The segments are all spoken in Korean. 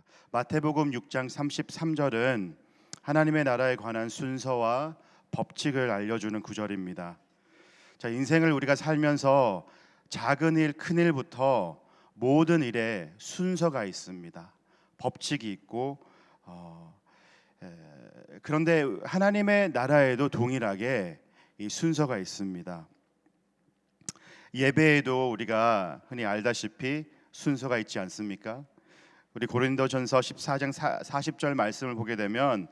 자, 마태복음 6장 33절은 하나님의 나라에 관한 순서와 법칙을 알려주는 구절입니다. 자, 인생을 우리가 살면서 작은 일, 큰 일부터 모든 일에 순서가 있습니다. 법칙이 있고 그런데 하나님의 나라에도 동일하게 이 순서가 있습니다. 예배에도 우리가 흔히 알다시피 순서가 있지 않습니까? 우리 고린도전서 14장 40절 말씀을 보게 되면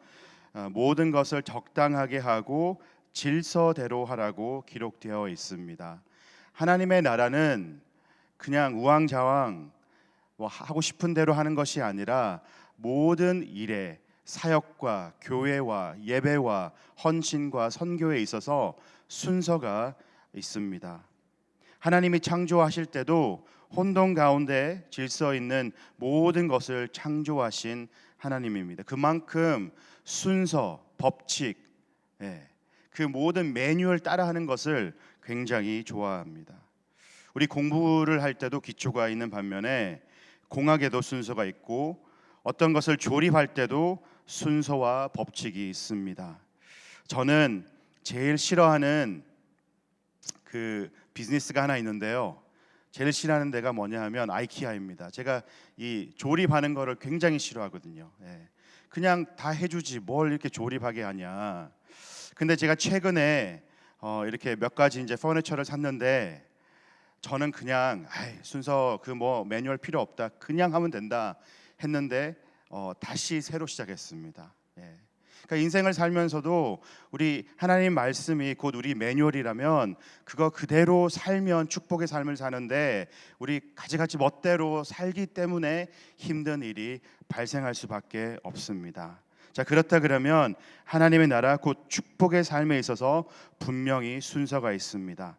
모든 것을 적당하게 하고 질서대로 하라고 기록되어 있습니다. 하나님의 나라는 그냥 우왕좌왕 하고 싶은 대로 하는 것이 아니라 모든 일에 사역과 교회와 예배와 헌신과 선교에 있어서 순서가 있습니다. 하나님이 창조하실 때도 혼돈 가운데 질서 있는 모든 것을 창조하신 하나님입니다. 그만큼 순서, 법칙, 그 모든 매뉴얼 따라하는 것을 굉장히 좋아합니다. 우리 공부를 할 때도 기초가 있는 반면에 공학에도 순서가 있고 어떤 것을 조립할 때도 순서와 법칙이 있습니다. 저는 제일 싫어하는 그 비즈니스가 하나 있는데요. 제일 싫어하는 데가 뭐냐 하면 아이키아입니다. 제가 이 조립하는 거를 굉장히 싫어하거든요. 그냥 다 해주지 뭘 이렇게 조립하게 하냐. 근데 제가 최근에 이렇게 몇 가지 이제 퍼니처를 샀는데 저는 그냥 순서 그 뭐 매뉴얼 필요 없다, 그냥 하면 된다 했는데 다시 새로 시작했습니다. 그러니까 인생을 살면서도 우리 하나님 말씀이 곧 우리 매뉴얼이라면 그거 그대로 살면 축복의 삶을 사는데 우리 가지가지 멋대로 살기 때문에 힘든 일이 발생할 수밖에 없습니다. 자, 그렇다 그러면 하나님의 나라 곧 축복의 삶에 있어서 분명히 순서가 있습니다.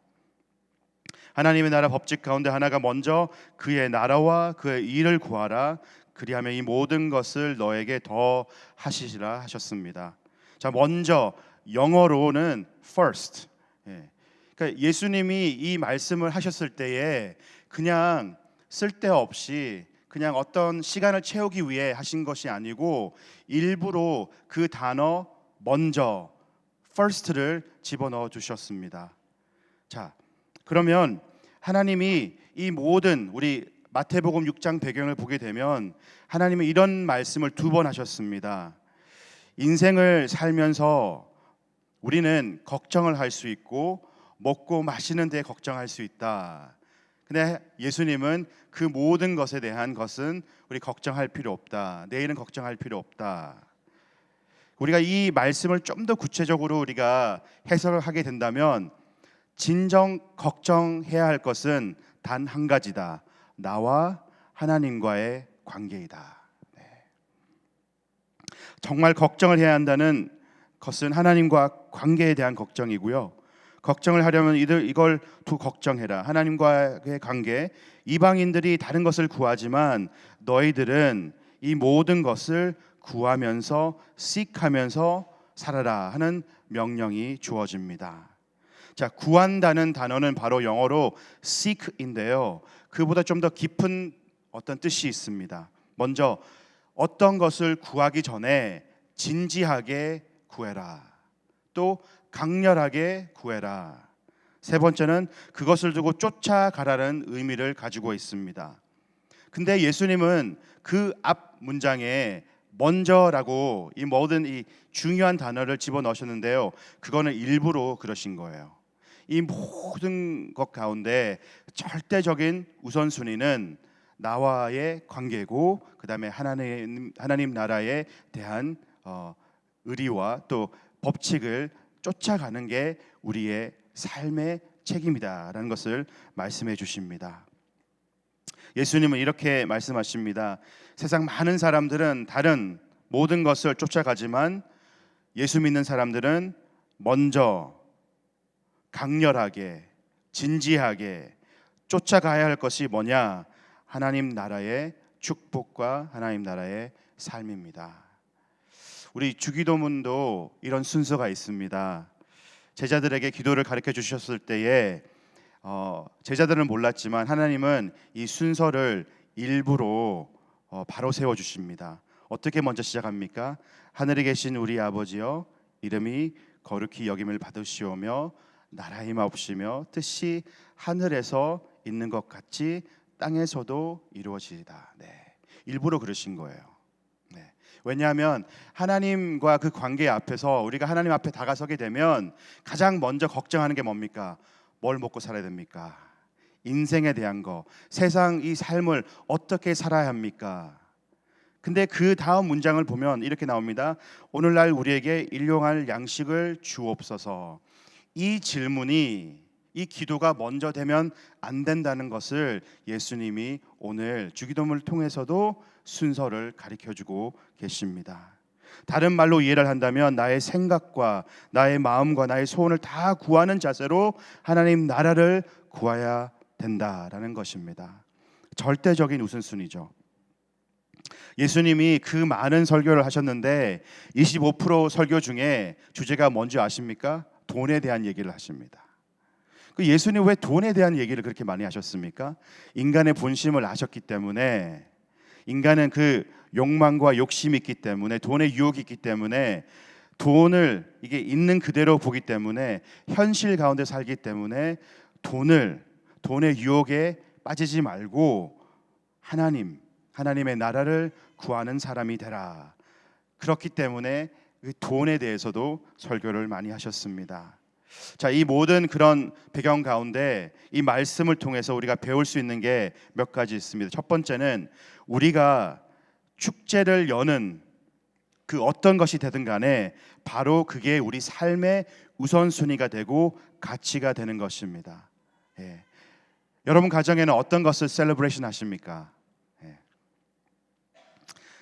하나님의 나라 법칙 가운데 하나가 먼저 그의 나라와 그의 일을 구하라, 그리하면 이 모든 것을 너에게 더 하시리라 하셨습니다. 자, 먼저 영어로는 first. 그러니까 예수님이 이 말씀을 하셨을 때에 그냥 쓸데없이 그냥 어떤 시간을 채우기 위해 하신 것이 아니고 일부러 그 단어 먼저 first를 집어넣어 주셨습니다. 자, 그러면 하나님이 이 모든 우리 마태복음 6장 배경을 보게 되면 하나님은 이런 말씀을 두 번 하셨습니다. 인생을 살면서 우리는 걱정을 할 수 있고 먹고 마시는 데 걱정할 수 있다. 근데 예수님은 그 모든 것에 대한 것은 우리 걱정할 필요 없다. 내일은 걱정할 필요 없다. 우리가 이 말씀을 좀 더 구체적으로 우리가 해석을 하게 된다면 진정 걱정해야 할 것은 단 한 가지다. 나와 하나님과의 관계이다. 정말 걱정을 해야 한다는 것은 하나님과 관계에 대한 걱정이고요. 걱정을 하려면 이걸 두 걱정해라. 하나님과의 관계. 이방인들이 다른 것을 구하지만 너희들은 이 모든 것을 구하면서 seek하면서 살아라 하는 명령이 주어집니다. 자, 구한다는 단어는 바로 영어로 seek인데요. 그보다 좀 더 깊은 어떤 뜻이 있습니다. 먼저 어떤 것을 구하기 전에 진지하게 구해라. 또 강렬하게 구해라. 세 번째는 그것을 두고 쫓아가라는 의미를 가지고 있습니다. 근데 예수님은 그 앞 문장에 먼저라고 이 모든 이 중요한 단어를 집어넣으셨는데요. 그거는 일부러 그러신 거예요. 이 모든 것 가운데 절대적인 우선순위는 나와의 관계고 그 다음에 하나님 나라에 대한 의리와 또 법칙을 쫓아가는 게 우리의 삶의 책임이다라는 것을 말씀해 주십니다. 예수님은 이렇게 말씀하십니다. 세상 많은 사람들은 다른 모든 것을 쫓아가지만 예수 믿는 사람들은 먼저 강렬하게 진지하게 쫓아가야 할 것이 뭐냐? 하나님 나라의 축복과 하나님 나라의 삶입니다. 우리 주기도문도 이런 순서가 있습니다. 제자들에게 기도를 가르쳐 주셨을 때에 제자들은 몰랐지만 하나님은 이 순서를 일부러 바로 세워 주십니다. 어떻게 먼저 시작합니까? 하늘에 계신 우리 아버지여, 이름이 거룩히 여김을 받으시오며 나라의 마옵시며 뜻이 하늘에서 있는 것 같이 땅에서도 이루어지이다. 네, 일부러 그러신 거예요. 네. 왜냐하면 하나님과 그 관계 앞에서 우리가 하나님 앞에 다가서게 되면 가장 먼저 걱정하는 게 뭡니까? 뭘 먹고 살아야 됩니까? 인생에 대한 거, 세상 이 삶을 어떻게 살아야 합니까? 근데 그 다음 문장을 보면 이렇게 나옵니다. 오늘날 우리에게 일용할 양식을 주옵소서. 이 질문이, 이 기도가 먼저 되면 안 된다는 것을 예수님이 오늘 주기도문을 통해서도 순서를 가르쳐주고 계십니다. 다른 말로 이해를 한다면 나의 생각과 나의 마음과 나의 소원을 다 구하는 자세로 하나님 나라를 구해야 된다라는 것입니다. 절대적인 우선순위죠. 예수님이 그 많은 설교를 하셨는데 25% 설교 중에 주제가 뭔지 아십니까? 돈에 대한 얘기를 하십니다. 그 예수님 왜 돈에 대한 얘기를 그렇게 많이 하셨습니까? 인간의 본심을 아셨기 때문에, 인간은 그 욕망과 욕심이 있기 때문에, 돈의 유혹이 있기 때문에, 돈을 이게 있는 그대로 보기 때문에, 현실 가운데 살기 때문에 돈의 유혹에 빠지지 말고 하나님의 나라를 구하는 사람이 되라. 그렇기 때문에 그 돈에 대해서도 설교를 많이 하셨습니다. 자, 이 모든 그런 배경 가운데 이 말씀을 통해서 우리가 배울 수 있는 게 몇 가지 있습니다. 첫 번째는 우리가 축제를 여는 그 어떤 것이 되든 간에 바로 그게 우리 삶의 우선순위가 되고 가치가 되는 것입니다. 예. 여러분 가정에는 어떤 것을 셀러브레이션 하십니까? 예.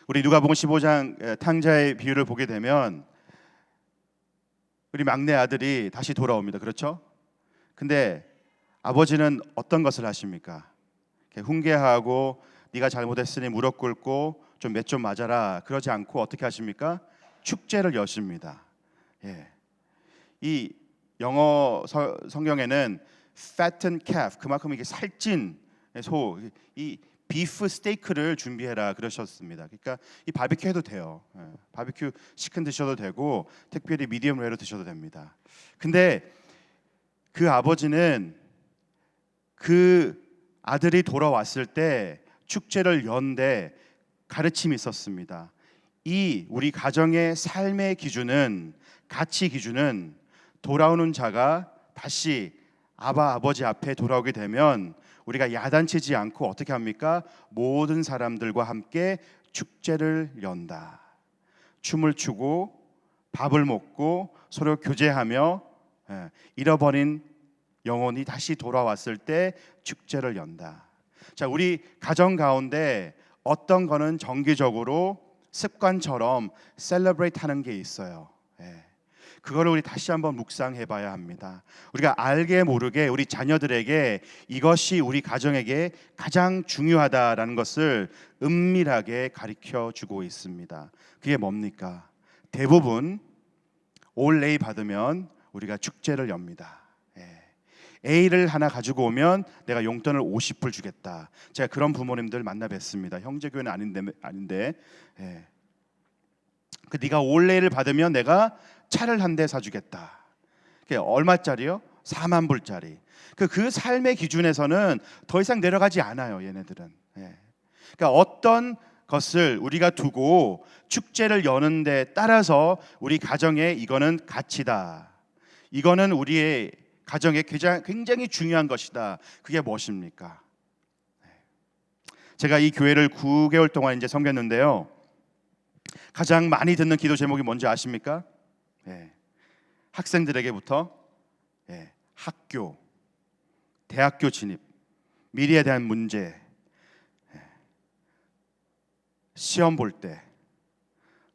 우리 누가복음 15장 탕자의 비유를 보게 되면 우리 막내 아들이 다시 돌아옵니다. 그렇죠? 근데 아버지는 어떤 것을 하십니까? 훈계하고 네가 잘못했으니 무릎 꿇고 좀 몇 좀 맞아라, 그러지 않고 어떻게 하십니까? 축제를 여십니다. 예. 이 영어 성경에는 fattened calf, 그만큼 이게 살찐 소, 이 비프 스테이크를 준비해라 그러셨습니다. 그러니까 이 바비큐 해도 돼요. 예. 바비큐 시큰 드셔도 되고 특별히 미디엄 웨어로 드셔도 됩니다. 근데 그 아버지는 그 아들이 돌아왔을 때 축제를 연데 가르침이 있었습니다. 이 우리 가정의 삶의 기준은, 가치 기준은 돌아오는 자가 다시 아버지 앞에 돌아오게 되면 우리가 야단치지 않고 어떻게 합니까? 모든 사람들과 함께 축제를 연다. 춤을 추고 밥을 먹고 서로 교제하며 잃어버린 영혼이 다시 돌아왔을 때 축제를 연다. 자, 우리 가정 가운데 어떤 거는 정기적으로 습관처럼 셀러브레이트 하는 게 있어요. 그거를 우리 다시 한번 묵상해 봐야 합니다. 우리가 알게 모르게 우리 자녀들에게 이것이 우리 가정에게 가장 중요하다라는 것을 은밀하게 가르쳐 주고 있습니다. 그게 뭡니까? 대부분 올 A 받으면 우리가 축제를 엽니다. A를 하나 가지고 오면 내가 용돈을 50불 주겠다. 제가 그런 부모님들 만나 뵀습니다. 형제교회는 아닌데 그 네가 올 A를 받으면 내가 차를 한 대 사주겠다. 그게 얼마짜리요? 4만 불짜리. 그 삶의 기준에서는 더 이상 내려가지 않아요, 얘네들은. 그러니까 어떤 것을 우리가 두고 축제를 여는 데 따라서 우리 가정에 이거는 가치다, 이거는 우리의 가정에 굉장히 중요한 것이다. 그게 무엇입니까? 제가 이 교회를 9개월 동안 이제 섬겼는데요, 가장 많이 듣는 기도 제목이 뭔지 아십니까? 학생들에게부터 학교, 대학교 진입, 미래에 대한 문제, 시험 볼 때,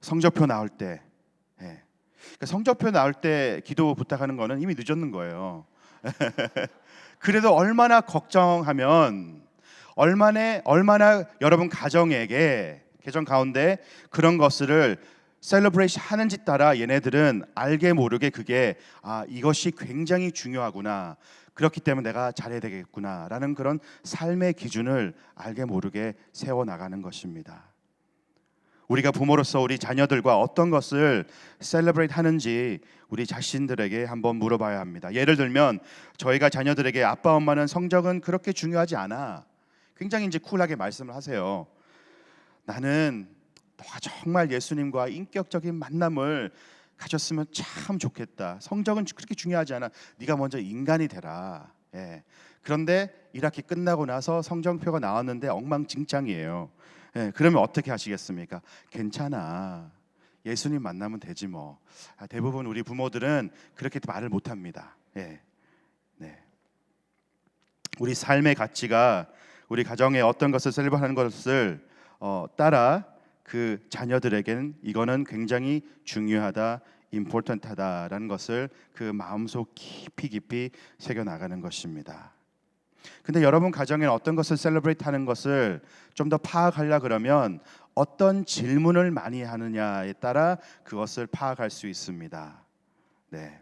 성적표 나올 때. 그러니까 성적표 나올 때 기도 부탁하는 거는 이미 늦었는 거예요. 그래도 얼마나 걱정하면 얼마나 여러분 가정에게 개정 가운데 그런 것을 셀러브레이션 하는지 따라 얘네들은 알게 모르게 그게 이것이 굉장히 중요하구나, 그렇기 때문에 내가 잘해야 되겠구나라는 그런 삶의 기준을 알게 모르게 세워나가는 것입니다. 우리가 부모로서 우리 자녀들과 어떤 것을 셀러브레이트 하는지 우리 자신들에게 한번 물어봐야 합니다. 예를 들면 저희가 자녀들에게 아빠 엄마는 성적은 그렇게 중요하지 않아, 굉장히 이제 쿨하게 말씀을 하세요. 나는 너가 정말 예수님과 인격적인 만남을 가졌으면 참 좋겠다. 성적은 그렇게 중요하지 않아. 네가 먼저 인간이 되라. 예. 그런데 1학기 끝나고 나서 성적표가 나왔는데 엉망진창이에요. 예. 그러면 어떻게 하시겠습니까? 괜찮아. 예수님 만나면 되지 뭐. 대부분 우리 부모들은 그렇게 말을 못합니다. 예. 네. 우리 삶의 가치가 우리 가정에 어떤 것을 셀러브하는 것을 따라 그 자녀들에게는 이거는 굉장히 중요하다, 임포턴트하다라는 것을 그 마음속 깊이 새겨 나가는 것입니다. 근데 여러분 가정에 어떤 것을 셀러브레이트 하는 것을 좀 더 파악하려 그러면 어떤 질문을 많이 하느냐에 따라 그것을 파악할 수 있습니다. 네.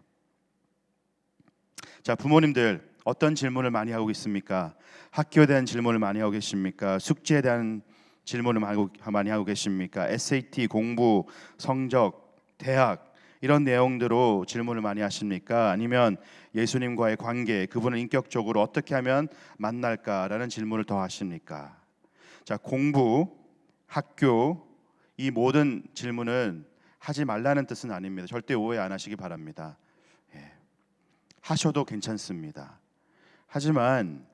자, 부모님들 어떤 질문을 많이 하고 있습니까? 학교에 대한 질문을 많이 하고 계십니까? 숙제에 대한 질문을 많이 하고 계십니까? SAT, 공부, 성적, 대학 이런 내용들로 질문을 많이 하십니까? 아니면 예수님과의 관계, 그분을 인격적으로 어떻게 하면 만날까라는 질문을 더 하십니까? 자, 공부, 학교 이 모든 질문은 하지 말라는 뜻은 아닙니다. 절대 오해 안 하시기 바랍니다. 예. 하셔도 괜찮습니다. 하지만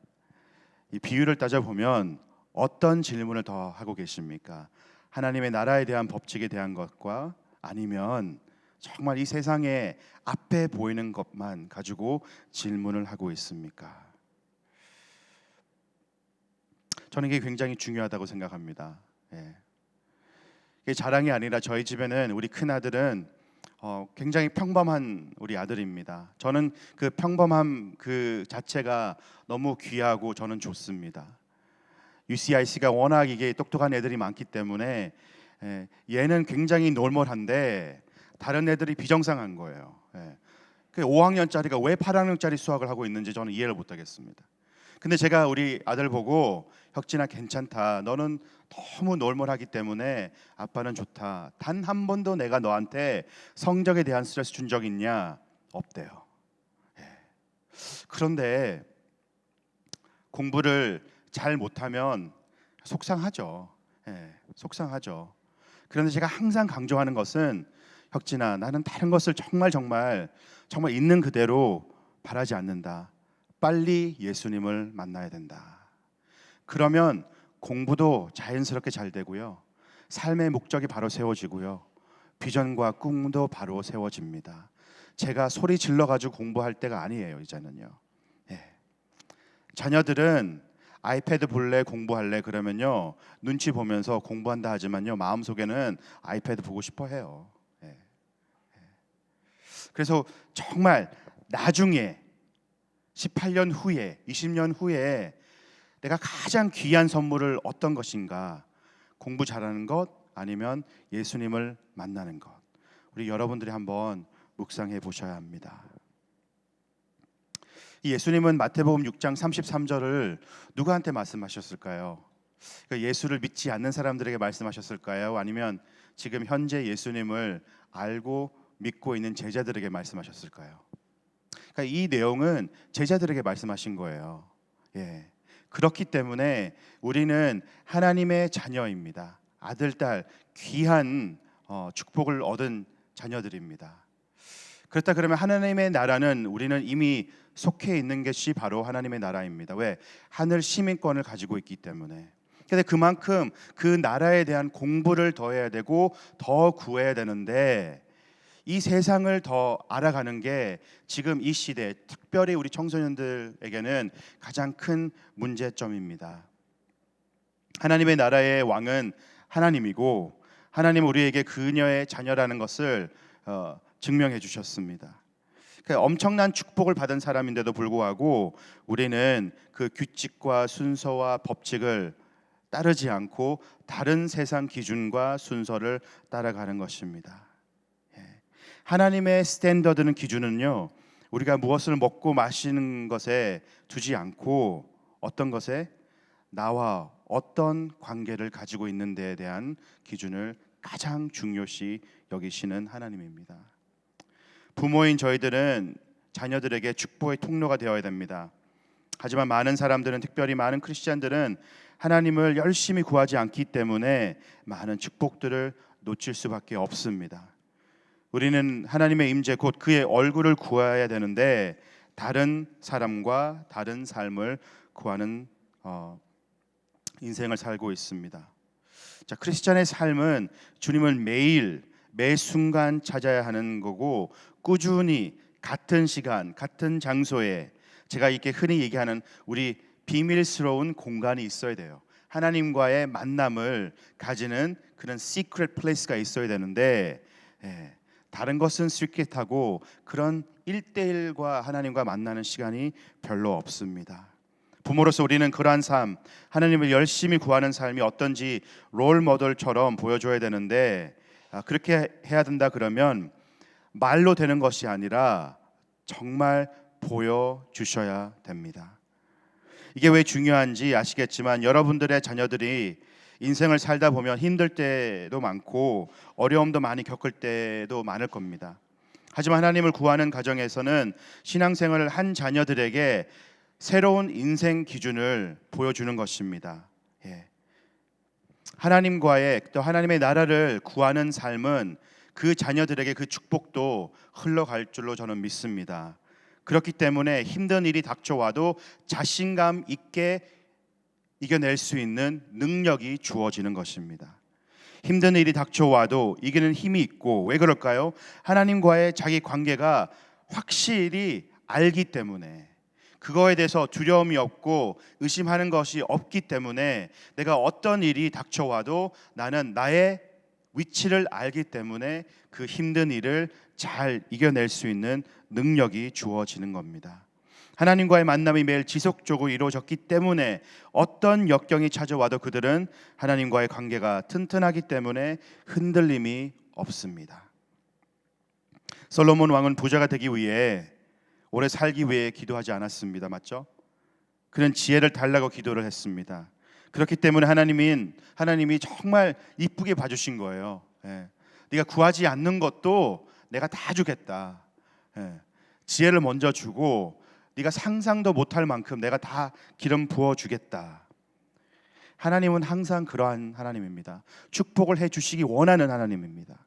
이 비율을 따져보면 어떤 질문을 더 하고 계십니까? 하나님의 나라에 대한 법칙에 대한 것과 아니면 정말 이 세상에 앞에 보이는 것만 가지고 질문을 하고 있습니까? 저는 이게 굉장히 중요하다고 생각합니다. 예. 이게 자랑이 아니라 저희 집에는 우리 큰 아들은 굉장히 평범한 우리 아들입니다. 저는 그 평범함 그 자체가 너무 귀하고 저는 좋습니다. UCIC가 워낙 이게 똑똑한 애들이 많기 때문에 얘는 굉장히 노멀한데 다른 애들이 비정상한 거예요. 그 5학년짜리가 왜 8학년짜리 수학을 하고 있는지 저는 이해를 못하겠습니다. 근데 제가 우리 아들 보고 혁진아 괜찮다. 너는 너무 노멀하기 때문에 아빠는 좋다. 단 한 번도 내가 너한테 성적에 대한 스트레스 준 적 있냐? 없대요. 그런데 공부를 잘 못하면 속상하죠. 속상하죠. 그런데 제가 항상 강조하는 것은 혁진아, 나는 다른 것을 정말 있는 그대로 바라지 않는다. 빨리 예수님을 만나야 된다. 그러면 공부도 자연스럽게 잘 되고요. 삶의 목적이 바로 세워지고요. 비전과 꿈도 바로 세워집니다. 제가 소리 질러가지고 공부할 때가 아니에요, 이제는요. 자녀들은 아이패드 볼래 공부할래 그러면요 눈치 보면서 공부한다 하지만요 마음속에는 아이패드 보고 싶어 해요. 그래서 정말 나중에 18년 후에 20년 후에 내가 가장 귀한 선물을 어떤 것인가? 공부 잘하는 것 아니면 예수님을 만나는 것. 우리 여러분들이 한번 묵상해 보셔야 합니다. 이 예수님은 마태복음 6장 33절을 누구한테 말씀하셨을까요? 그러니까 예수를 믿지 않는 사람들에게 말씀하셨을까요? 아니면 지금 현재 예수님을 알고 믿고 있는 제자들에게 말씀하셨을까요? 그러니까 이 내용은 제자들에게 말씀하신 거예요. 그렇기 때문에 우리는 하나님의 자녀입니다. 아들, 딸, 귀한 축복을 얻은 자녀들입니다. 그렇다 그러면 하나님의 나라는 우리는 이미 속해 있는 것이 바로 하나님의 나라입니다. 왜? 하늘 시민권을 가지고 있기 때문에. 근데 그만큼 그 나라에 대한 공부를 더 해야 되고 더 구해야 되는데 이 세상을 더 알아가는 게 지금 이 시대, 특별히 우리 청소년들에게는 가장 큰 문제점입니다. 하나님의 나라의 왕은 하나님이고 하나님은 우리에게 그녀의 자녀라는 것을 증명해 주셨습니다. 그러니까 엄청난 축복을 받은 사람인데도 불구하고 우리는 그 규칙과 순서와 법칙을 따르지 않고 다른 세상 기준과 순서를 따라가는 것입니다. 하나님의 스탠더드는 기준은요 우리가 무엇을 먹고 마시는 것에 두지 않고 어떤 것에 나와 어떤 관계를 가지고 있는 데에 대한 기준을 가장 중요시 여기시는 하나님입니다. 부모인 저희들은 자녀들에게 축복의 통로가 되어야 됩니다. 하지만 많은 사람들은, 특별히 많은 크리스찬들은 하나님을 열심히 구하지 않기 때문에 많은 축복들을 놓칠 수밖에 없습니다. 우리는 하나님의 임재, 곧 그의 얼굴을 구해야 되는데 다른 사람과 다른 삶을 구하는 인생을 살고 있습니다. 자, 크리스찬의 삶은 주님을 매일 매 순간 찾아야 하는 거고, 꾸준히 같은 시간 같은 장소에, 제가 이렇게 흔히 얘기하는 우리 비밀스러운 공간이 있어야 돼요. 하나님과의 만남을 가지는 그런 시크릿 플레이스가 있어야 되는데, 다른 것은 시크릿하고 그런 1대1과 하나님과 만나는 시간이 별로 없습니다. 부모로서 우리는 그러한 삶, 하나님을 열심히 구하는 삶이 어떤지 롤 모델처럼 보여줘야 되는데, 그렇게 해야 된다 그러면 말로 되는 것이 아니라 정말 보여주셔야 됩니다. 이게 왜 중요한지 아시겠지만, 여러분들의 자녀들이 인생을 살다 보면 힘들 때도 많고 어려움도 많이 겪을 때도 많을 겁니다. 하지만 하나님을 구하는 가정에서는 신앙생활을 한 자녀들에게 새로운 인생 기준을 보여주는 것입니다. 하나님과의, 또 하나님의 나라를 구하는 삶은 그 자녀들에게 그 축복도 흘러갈 줄로 저는 믿습니다. 그렇기 때문에 힘든 일이 닥쳐와도 자신감 있게 이겨낼 수 있는 능력이 주어지는 것입니다. 힘든 일이 닥쳐와도 이기는 힘이 있고, 왜 그럴까요? 하나님과의 자기 관계가 확실히 알기 때문에, 그거에 대해서 두려움이 없고 의심하는 것이 없기 때문에, 내가 어떤 일이 닥쳐와도 나는 나의 위치를 알기 때문에 그 힘든 일을 잘 이겨낼 수 있는 능력이 주어지는 겁니다. 하나님과의 만남이 매일 지속적으로 이루어졌기 때문에 어떤 역경이 찾아와도 그들은 하나님과의 관계가 튼튼하기 때문에 흔들림이 없습니다. 솔로몬 왕은 부자가 되기 위해, 오래 살기 위해 기도하지 않았습니다. 맞죠? 그는 지혜를 달라고 기도를 했습니다. 그렇기 때문에 하나님이 정말 이쁘게 봐주신 거예요. 네가 구하지 않는 것도 내가 다 주겠다. 지혜를 먼저 주고 네가 상상도 못할 만큼 내가 다 기름 부어주겠다. 하나님은 항상 그러한 하나님입니다. 축복을 해주시기 원하는 하나님입니다.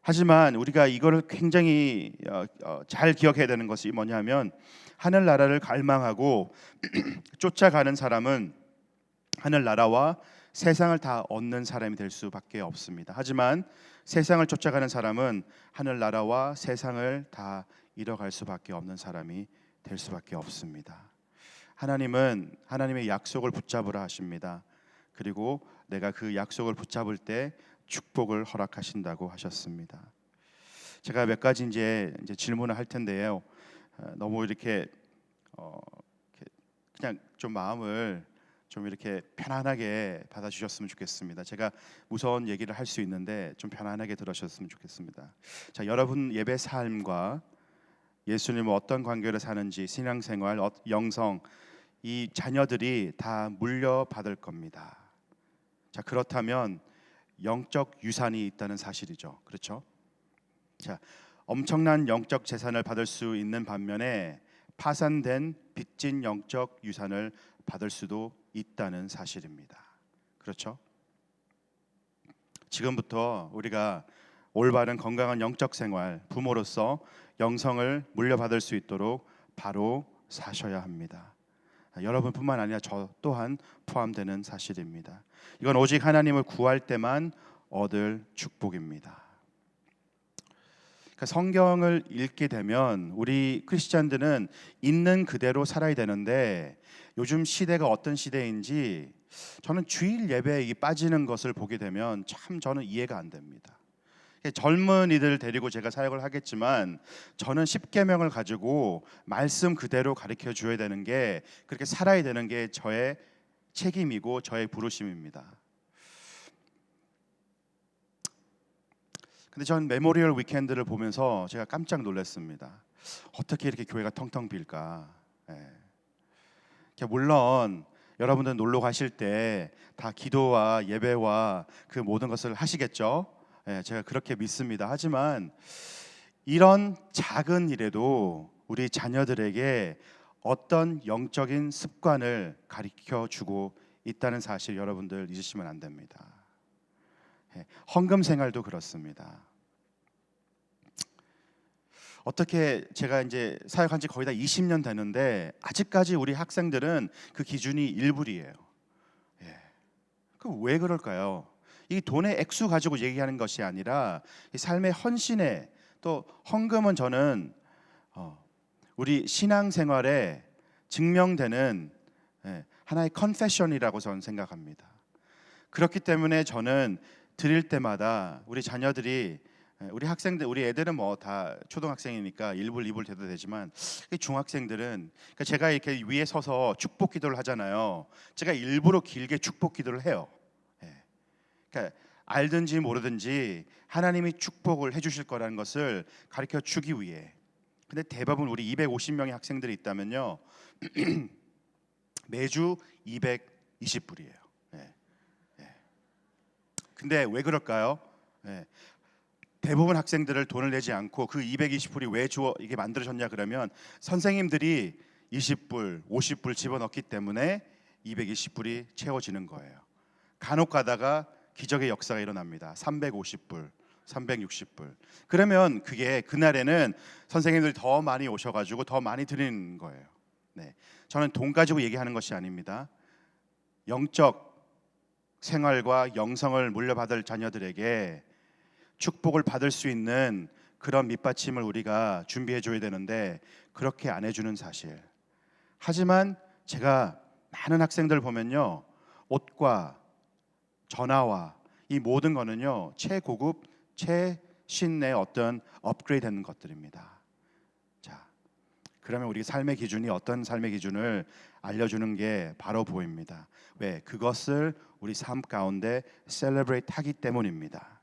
하지만 우리가 이거를 굉장히 잘 기억해야 되는 것이 뭐냐면, 하늘나라를 갈망하고 쫓아가는 사람은 하늘나라와 세상을 다 얻는 사람이 될 수밖에 없습니다. 하지만 세상을 쫓아가는 사람은 하늘나라와 세상을 다 잃어갈 수밖에 없는 사람이 될 수밖에 없습니다. 하나님은 하나님의 약속을 붙잡으라 하십니다. 그리고 내가 그 약속을 붙잡을 때 축복을 허락하신다고 하셨습니다. 제가 몇 가지 이제 질문을 할 텐데요. 너무 이렇게 그냥 좀 마음을 좀 이렇게 편안하게 받아주셨으면 좋겠습니다. 제가 무서운 얘기를 할 수 있는데 좀 편안하게 들으셨으면 좋겠습니다. 자, 여러분 예배 삶과 예수님은 어떤 관계를 사는지, 신앙생활, 영성, 이 자녀들이 다 물려받을 겁니다. 자, 그렇다면 영적 유산이 있다는 사실이죠. 그렇죠? 자, 엄청난 영적 재산을 받을 수 있는 반면에 파산된 빚진 영적 유산을 받을 수도 있다는 사실입니다. 그렇죠? 지금부터 우리가 올바른 건강한 영적 생활, 부모로서 영성을 물려받을 수 있도록 바로 사셔야 합니다. 여러분뿐만 아니라 저 또한 포함되는 사실입니다. 이건 오직 하나님을 구할 때만 얻을 축복입니다. 그러니까 성경을 읽게 되면 우리 크리스찬들은 있는 그대로 살아야 되는데, 요즘 시대가 어떤 시대인지 저는 주일 예배에 빠지는 것을 보게 되면 참 저는 이해가 안 됩니다. 젊은이들 데리고 제가 사역을 하겠지만, 저는 십계명을 가지고 말씀 그대로 가르쳐 줘야 되는 게, 그렇게 살아야 되는 게 저의 책임이고 저의 부르심입니다. 근데 전 메모리얼 위켄드를 보면서 제가 깜짝 놀랐습니다. 어떻게 이렇게 교회가 텅텅 빌까? 물론 여러분들 놀러 가실 때 다 기도와 예배와 그 모든 것을 하시겠죠. 제가 그렇게 믿습니다. 하지만 이런 작은 일에도 우리 자녀들에게 어떤 영적인 습관을 가르쳐 주고 있다는 사실 여러분들 잊으시면 안 됩니다. 헌금 생활도 그렇습니다. 어떻게 제가 이제 사역한 지 거의 다 20년 되는데 아직까지 우리 학생들은 그 기준이 1불이에요. 그 왜 그럴까요? 이 돈의 액수 가지고 얘기하는 것이 아니라 이 삶의 헌신에, 또 헌금은 저는 우리 신앙생활에 증명되는 하나의 컨페션이라고 저는 생각합니다. 그렇기 때문에 저는 드릴 때마다 우리 자녀들이, 우리 학생들, 우리 애들은 뭐 다 초등학생이니까 1불, 2불 돼도 되지만 중학생들은, 그러니까 제가 이렇게 위에 서서 축복 기도를 하잖아요. 제가 일부러 길게 축복 기도를 해요. 그러니까 알든지 모르든지 하나님이 축복을 해주실 거라는 것을 가르쳐 주기 위해. 근데 대부분 우리 250명의 학생들이 있다면요, 매주 220불이에요. 근데 왜 그럴까요? 대부분 학생들을 돈을 내지 않고 그 220불이 왜 이게 만들어졌냐 그러면 선생님들이 20불, 50불 집어넣기 때문에 220불이 채워지는 거예요. 간혹 가다가 기적의 역사가 일어납니다. 350불, 360불. 그러면 그게 그날에는 선생님들이 더 많이 오셔가지고 더 많이 드리는 거예요. 저는 돈 가지고 얘기하는 것이 아닙니다. 영적 생활과 영성을 물려받을 자녀들에게 축복을 받을 수 있는 그런 밑받침을 우리가 준비해 줘야 되는데 그렇게 안 해주는 사실. 하지만 제가 많은 학생들 보면요, 옷과 전화와 이 모든 거는요 최고급 최신의 어떤 업그레이드된 것들입니다. 자, 그러면 우리 삶의 기준이 어떤 삶의 기준을 알려주는 게 바로 보입니다. 왜? 그것을 우리 삶 가운데 셀러브레이트 하기 때문입니다.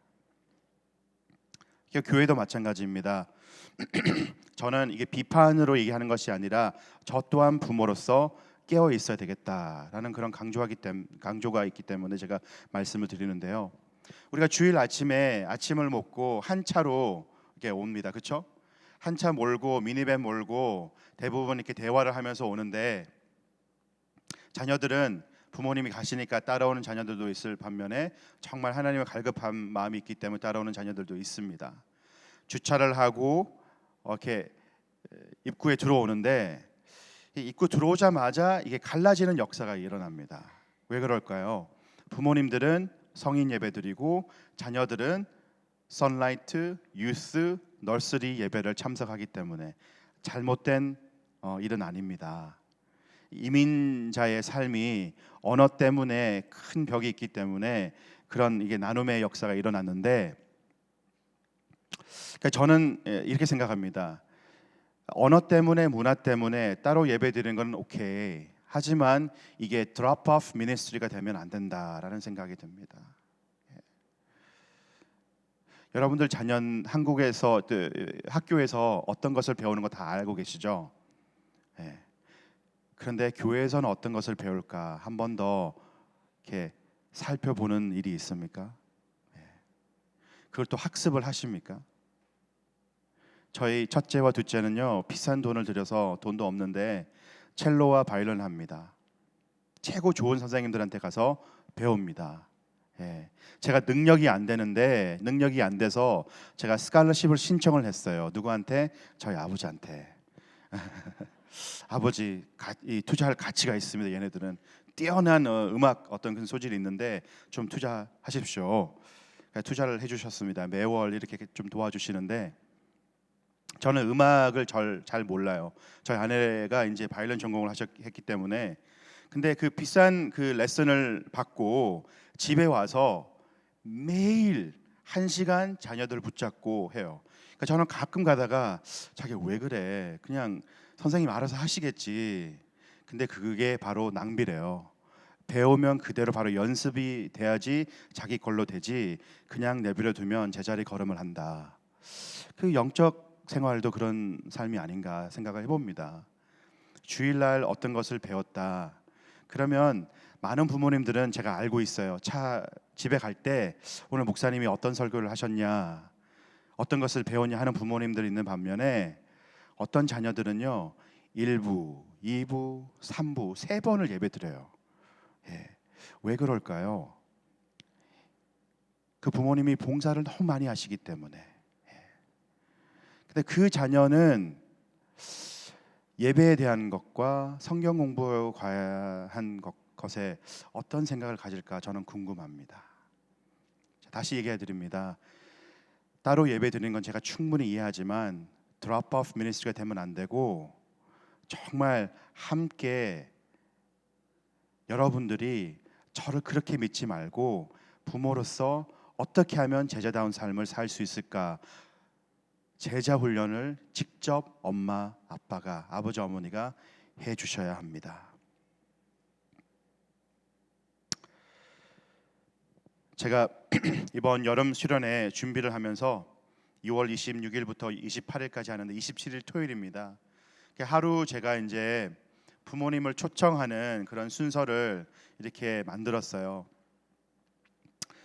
교회도 마찬가지입니다. 저는 이게 비판으로 얘기하는 것이 아니라 저 또한 부모로서 깨어 있어야 되겠다라는 그런 강조가 있기 때문에 제가 말씀을 드리는데요. 우리가 주일 아침에 아침을 먹고 한 차로 이렇게 옵니다. 그렇죠? 한 차 몰고 미니밴 몰고 대부분 이렇게 대화를 하면서 오는데, 자녀들은 부모님이 가시니까 따라오는 자녀들도 있을 반면에 정말 하나님을 갈급한 마음이 있기 때문에 따라오는 자녀들도 있습니다. 주차를 하고 이렇게 입구에 들어오는데 입구 들어오자마자 이게 갈라지는 역사가 일어납니다. 왜 그럴까요? 부모님들은 성인 예배드리고 자녀들은 선라이트, 유스, 널스리 예배를 참석하기 때문에 잘못된 일은 아닙니다. 이민자의 삶이 언어 때문에 큰 벽이 있기 때문에 그런 이게 나눔의 역사가 일어났는데, 그러니까 저는 이렇게 생각합니다. 언어 때문에, 문화 때문에 따로 예배드리는 건 오케이. 하지만 이게 드롭 오프 미니스트리가 되면 안 된다라는 생각이 듭니다. 여러분들 자녀 한국에서 학교에서 어떤 것을 배우는 거 다 알고 계시죠? 그런데 교회에서는 어떤 것을 배울까 한 번 더 이렇게 살펴보는 일이 있습니까? 그걸 또 학습을 하십니까? 저희 첫째와 둘째는요, 비싼 돈을 들여서, 돈도 없는데 첼로와 바이올린을 합니다. 최고 좋은 선생님들한테 가서 배웁니다. 제가 능력이 안 되는데, 능력이 안 돼서 제가 스칼러십을 신청을 했어요. 누구한테? 저희 아버지한테. 아버지, 투자할 가치가 있습니다. 얘네들은 뛰어난 음악 어떤 그런 소질이 있는데 좀 투자하십시오. 투자를 해주셨습니다. 매월 이렇게 좀 도와주시는데, 저는 음악을 잘 몰라요. 저희 아내가 이제 바이올린 전공을 했기 때문에. 근데 그 비싼 그 레슨을 받고 집에 와서 매일 1시간 자녀들 붙잡고 해요. 그러니까 저는 가끔 가다가 자기 왜 그래? 그냥 선생님 알아서 하시겠지. 근데 그게 바로 낭비래요. 배우면 그대로 바로 연습이 돼야지 자기 걸로 되지, 그냥 내버려 두면 제자리 걸음을 한다. 그 영적 생활도 그런 삶이 아닌가 생각을 해봅니다. 주일날 어떤 것을 배웠다 그러면 많은 부모님들은 제가 알고 있어요. 집에 갈 때 오늘 목사님이 어떤 설교를 하셨냐, 어떤 것을 배웠냐 하는 부모님들이 있는 반면에 어떤 자녀들은요 1부, 2부, 3부, 3번을 예배 드려요. 예. 왜 그럴까요? 그 부모님이 봉사를 너무 많이 하시기 때문에. 예. 근데 그 자녀는 예배에 대한 것과 성경 공부에 관한 것에 어떤 생각을 가질까 저는 궁금합니다. 다시 얘기해 드립니다. 따로 예배 드리는 건 제가 충분히 이해하지만 드롭 오프 미니스트리가 되면 안 되고, 정말 함께 여러분들이 저를 그렇게 믿지 말고 부모로서 어떻게 하면 제자다운 삶을 살 수 있을까, 제자 훈련을 직접 엄마, 아빠가, 아버지, 어머니가 해 주셔야 합니다. 제가 이번 여름 수련회 준비를 하면서 6월 26일부터 28일까지 하는데 27일 토요일입니다. 하루 제가 이제 부모님을 초청하는 그런 순서를 이렇게 만들었어요.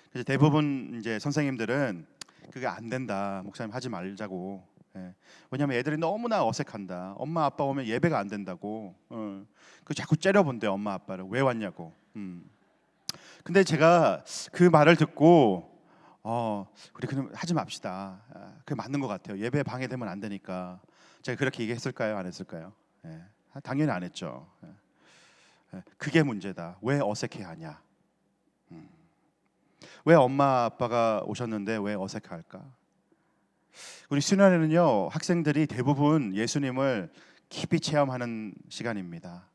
그래서 대부분 이제 선생님들은 그게 안 된다, 목사님 하지 말자고. 예. 왜냐하면 애들이 너무나 어색한다. 엄마 아빠 오면 예배가 안 된다고. 그 자꾸 째려본대 엄마 아빠를. 왜 왔냐고. 근데 제가 그 말을 듣고 우리 그럼 하지 맙시다. 그게 맞는 것 같아요. 예배 방해되면 안 되니까. 제가 그렇게 얘기했을까요? 안 했을까요? 예. 당연히 안 했죠. 예. 그게 문제다. 왜 어색해하냐? 왜 엄마 아빠가 오셨는데 왜 어색할까? 우리 수련회는요 학생들이 대부분 예수님을 깊이 체험하는 시간입니다.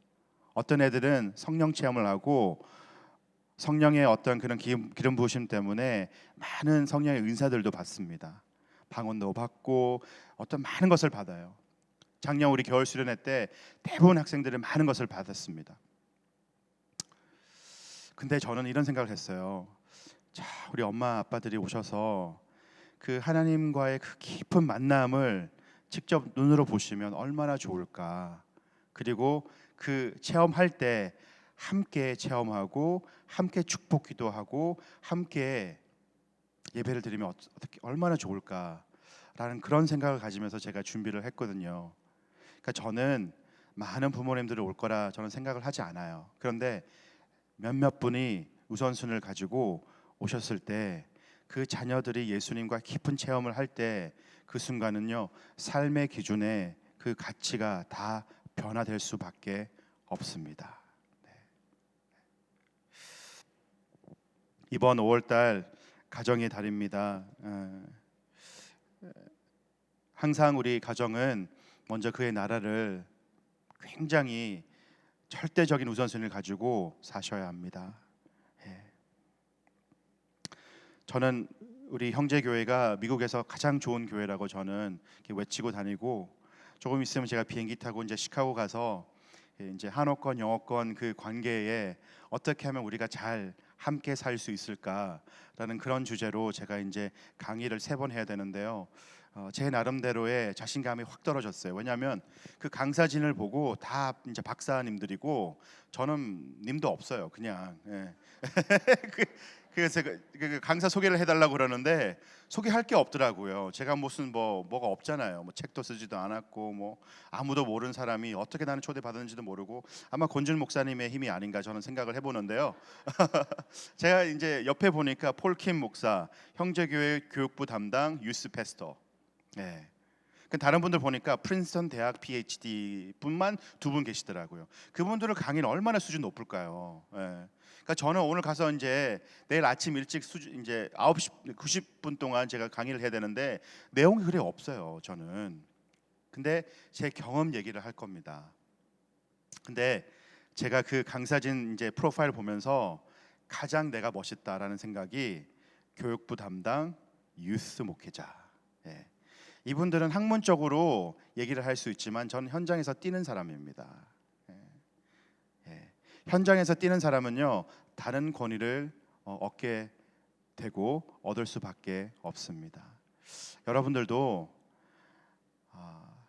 어떤 애들은 성령 체험을 하고 성령의 어떤 그런 기름 부으심 때문에 많은 성령의 은사들도 받습니다. 방언도 받고 어떤 많은 것을 받아요. 작년 우리 겨울 수련회 때 대부분 학생들은 많은 것을 받았습니다. 근데 저는 이런 생각을 했어요. 자, 우리 엄마 아빠들이 오셔서 그 하나님과의 그 깊은 만남을 직접 눈으로 보시면 얼마나 좋을까. 그리고 그 체험할 때 함께 체험하고 함께 축복 기도하고 함께 예배를 드리면 어떻게 얼마나 좋을까라는 그런 생각을 가지면서 제가 준비를 했거든요. 그러니까 저는 많은 부모님들이 올 거라 저는 생각을 하지 않아요. 그런데 몇몇 분이 우선순위를 가지고 오셨을 때 그 자녀들이 예수님과 깊은 체험을 할 때 그 순간은요 삶의 기준에 그 가치가 다 변화될 수밖에 없습니다. 이번 5월달 가정의 달입니다. 항상 우리 가정은 먼저 그의 나라를 굉장히 절대적인 우선순위를 가지고 사셔야 합니다. 저는 우리 형제 교회가 미국에서 가장 좋은 교회라고 저는 외치고 다니고, 조금 있으면 제가 비행기 타고 이제 시카고 가서 이제 한어권 영어권 그 관계에 어떻게 하면 우리가 잘 함께 살 수 있을까라는 그런 주제로 제가 이제 강의를 3번 해야 되는데요. 제 나름대로의 자신감이 확 떨어졌어요. 왜냐하면 그 강사진을 보고 다 이제 박사님들이고 저는 님도 없어요. 그냥 그래서 그 강사 소개를 해달라고 그러는데 소개할 게 없더라고요. 제가 무슨 뭐가 없잖아요. 뭐 책도 쓰지도 않았고 뭐 아무도 모르는 사람이 어떻게 나는 초대 받았는지도 모르고, 아마 권준 목사님의 힘이 아닌가 저는 생각을 해보는데요. 제가 이제 옆에 보니까 폴킴 목사, 형제교회 교육부 담당 유스 패스터. 네. 다른 분들 보니까 프린스턴 대학 PhD 분만 2분 계시더라고요. 그분들은 강의는 얼마나 수준 높을까요? 네. 그러니까 저는 오늘 가서 이제 내일 아침 일찍 이제 9시 90분 동안 제가 강의를 해야 되는데 내용이 그래 없어요. 저는. 근데 제 경험 얘기를 할 겁니다. 근데 제가 그 강사진 이제 프로파일 보면서 가장 내가 멋있다라는 생각이 교육부 담당 유스 목회자. 예. 이분들은 학문적으로 얘기를 할 수 있지만 저는 현장에서 뛰는 사람입니다. 예. 현장에서 뛰는 사람은요 다른 권위를 얻게 되고 얻을 수밖에 없습니다. 여러분들도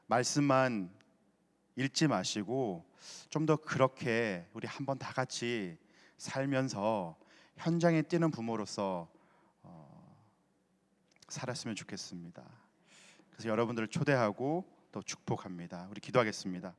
말씀만 읽지 마시고 좀 더 그렇게 우리 한번 다 같이 살면서 현장에 뛰는 부모로서 살았으면 좋겠습니다. 그래서 여러분들을 초대하고 또 축복합니다. 우리 기도하겠습니다.